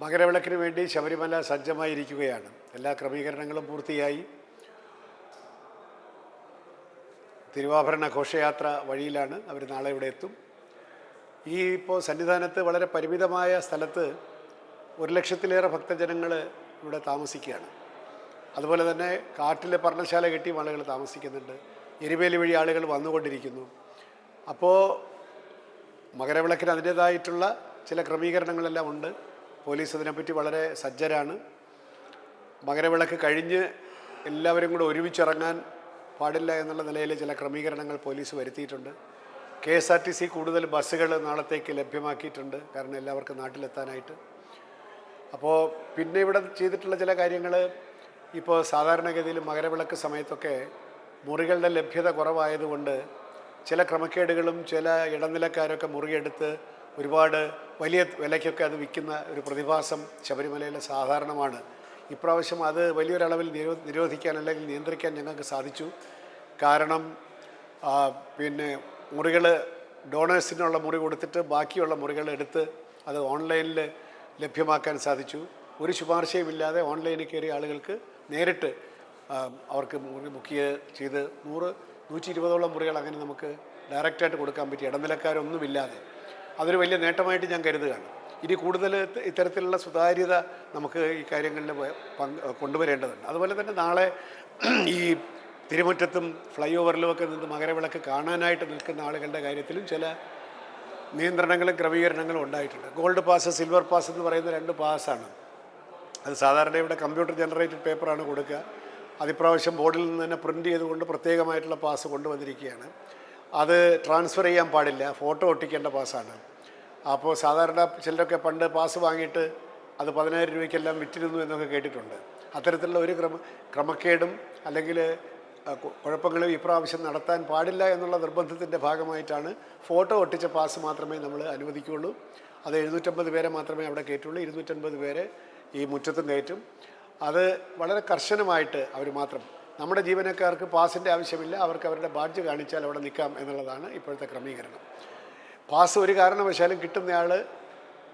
മകരവിളക്കിന് വേണ്ടി ശബരിമല സജ്ജമായിരിക്കുകയാണ്. എല്ലാ ക്രമീകരണങ്ങളും പൂർത്തിയായി. തിരുവാഭരണ ഘോഷയാത്ര വഴിയിലാണ്. അവർ നാളെ ഇവിടെ എത്തും. ഇപ്പോൾ സന്നിധാനത്ത് വളരെ പരിമിതമായ സ്ഥലത്ത് 1,00,000-ലേറെ ഭക്തജനങ്ങൾ ഇവിടെ താമസിക്കുകയാണ്. അതുപോലെ തന്നെ കാട്ടിലെ പർണശാല കെട്ടി ആളുകൾ താമസിക്കുന്നുണ്ട്. എരിവേലി വഴി ആളുകൾ വന്നുകൊണ്ടിരിക്കുന്നു. അപ്പോൾ മകരവിളക്കിന് അതിൻ്റേതായിട്ടുള്ള ചില ക്രമീകരണങ്ങളെല്ലാം ഉണ്ട്. പോലീസ് അതിനെപ്പറ്റി വളരെ സജ്ജരാണ്. മകരവിളക്ക് കഴിഞ്ഞ് എല്ലാവരും കൂടെ ഒരുമിച്ചിറങ്ങാൻ പാടില്ല എന്നുള്ള നിലയിൽ ചില ക്രമീകരണങ്ങൾ പോലീസ് വരുത്തിയിട്ടുണ്ട്. KSRTC കൂടുതൽ ബസ്സുകൾ നാളത്തേക്ക് ലഭ്യമാക്കിയിട്ടുണ്ട്, കാരണം എല്ലാവർക്കും നാട്ടിലെത്താനായിട്ട്. അപ്പോൾ പിന്നെ ഇവിടെ ചെയ്തിട്ടുള്ള ചില കാര്യങ്ങൾ, ഇപ്പോൾ സാധാരണഗതിയിൽ മകരവിളക്ക് സമയത്തൊക്കെ മുറികളുടെ ലഭ്യത കുറവായതുകൊണ്ട് ചില ക്രമക്കേടുകളും ചില ഇടനിലക്കാരൊക്കെ മുറിയെടുത്ത് ഒരുപാട് വലിയ വിലയ്ക്കൊക്കെ അത് വിൽക്കുന്ന ഒരു പ്രതിഭാസം ശബരിമലയിൽ സാധാരണമാണ്. ഇപ്രാവശ്യം അത് വലിയൊരളവിൽ നിരോധിക്കാൻ അല്ലെങ്കിൽ നിയന്ത്രിക്കാൻ ഞങ്ങൾക്ക് സാധിച്ചു. കാരണം പിന്നെ മുറികൾ ഡോണേഴ്സിനുള്ള മുറി കൊടുത്തിട്ട് ബാക്കിയുള്ള മുറികൾ എടുത്ത് അത് ഓൺലൈനിൽ ലഭ്യമാക്കാൻ സാധിച്ചു. ഒരു ശുപാർശയുമില്ലാതെ ഓൺലൈനിൽ കയറിയ ആളുകൾക്ക് നേരിട്ട് അവർക്ക് മുറി ബുക്ക് ചെയ്ത് 100-120ഓളം മുറികൾ അങ്ങനെ നമുക്ക് ഡയറക്റ്റായിട്ട് കൊടുക്കാൻ പറ്റി, ഇടനിലക്കാരൊന്നുമില്ലാതെ. അതൊരു വലിയ നേട്ടമായിട്ട് ഞാൻ കരുതുകയാണ്. ഇനി കൂടുതൽ ഇത്തരത്തിലുള്ള സുതാര്യത നമുക്ക് ഈ കാര്യങ്ങളിൽ കൊണ്ടുവരേണ്ടതുണ്ട്. അതുപോലെ തന്നെ നാളെ ഈ തിരുമുറ്റത്തും ഫ്ലൈ ഓവറിലുമൊക്കെ നിന്ന് മകരവിളക്ക് കാണാനായിട്ട് നിൽക്കുന്ന ആളുകളുടെ കാര്യത്തിലും ചില നിയന്ത്രണങ്ങളും ക്രമീകരണങ്ങളും ഉണ്ടായിട്ടുണ്ട്. ഗോൾഡ് പാസ്, സിൽവർ പാസ് എന്ന് പറയുന്ന 2 പാസ്സാണ്. അത് സാധാരണ ഇവിടെ കമ്പ്യൂട്ടർ ജനറേറ്റഡ് പേപ്പറാണ് കൊടുക്കുക. അതിപ്രാവശ്യം ബോർഡിൽ നിന്ന് തന്നെ പ്രിൻ്റ് ചെയ്തുകൊണ്ട് പ്രത്യേകമായിട്ടുള്ള പാസ് കൊണ്ടുവന്നിരിക്കുകയാണ്. അത് ട്രാൻസ്ഫർ ചെയ്യാൻ പാടില്ല, ഫോട്ടോ ഒട്ടിക്കേണ്ട പാസ്സാണ്. അപ്പോൾ സാധാരണ ചിലരൊക്കെ പണ്ട് പാസ് വാങ്ങിയിട്ട് അത് 10,000 രൂപയ്ക്കെല്ലാം വിറ്റിരുന്നു എന്നൊക്കെ കേട്ടിട്ടുണ്ട്. അത്തരത്തിലുള്ള ഒരു ക്രമക്കേടും അല്ലെങ്കിൽ കുഴപ്പങ്ങളും ഇപ്രാവശ്യം നടത്താൻ പാടില്ല എന്നുള്ള നിർബന്ധത്തിൻ്റെ ഭാഗമായിട്ടാണ് ഫോട്ടോ ഒട്ടിച്ച പാസ് മാത്രമേ നമ്മൾ അനുവദിക്കുകയുള്ളൂ. അത് 750 പേരെ മാത്രമേ അവിടെ കയറ്റുള്ളൂ. 250 പേരെ ഈ മുറ്റത്തും കയറ്റും. അത് വളരെ കർശനമായിട്ട് അവർ മാത്രം. നമ്മുടെ ജീവനക്കാർക്ക് പാസിൻ്റെ ആവശ്യമില്ല, അവർക്ക് അവരുടെ ബാഡ്ജ് കാണിച്ചാൽ അവിടെ നിൽക്കാം എന്നുള്ളതാണ് ഇപ്പോഴത്തെ ക്രമീകരണം. പാസ് ഒരു കാരണവശാലും കിട്ടുന്നയാൾ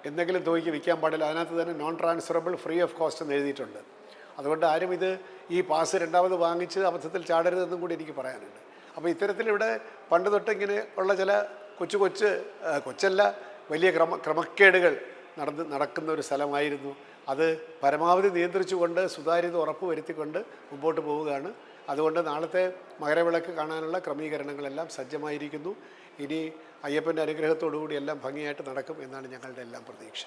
എന്തെങ്കിലും തുകയ്ക്ക് വിൽക്കാൻ പാടില്ല. അതിനകത്ത് തന്നെ non transferable, free of cost എന്ന് എഴുതിയിട്ടുണ്ട്. അതുകൊണ്ട് ആരും ഈ പാസ് രണ്ടാമത് വാങ്ങിച്ച് അബദ്ധത്തിൽ ചാടരുതെന്നും കൂടി എനിക്ക് പറയാനുണ്ട്. അപ്പോൾ ഇത്തരത്തിലിവിടെ പണ്ട് തൊട്ടിങ്ങനെ ഉള്ള ചില കൊച്ചല്ല വലിയ ക്രമക്കേടുകൾ നടക്കുന്ന ഒരു സ്ഥലമായിരുന്നു. അത് പരമാവധി നിയന്ത്രിച്ചുകൊണ്ട് സുതാര്യത ഉറപ്പുവരുത്തിക്കൊണ്ട് മുമ്പോട്ട് പോവുകയാണ്. അതുകൊണ്ട് നാളത്തെ മകരവിളക്ക് കാണാനുള്ള ക്രമീകരണങ്ങളെല്ലാം സജ്ജമായിരിക്കുന്നു. ഇനി അയ്യപ്പൻ്റെ അനുഗ്രഹത്തോടുകൂടി എല്ലാം ഭംഗിയായിട്ട് നടക്കും എന്നാണ് ഞങ്ങളുടെ എല്ലാം പ്രതീക്ഷ.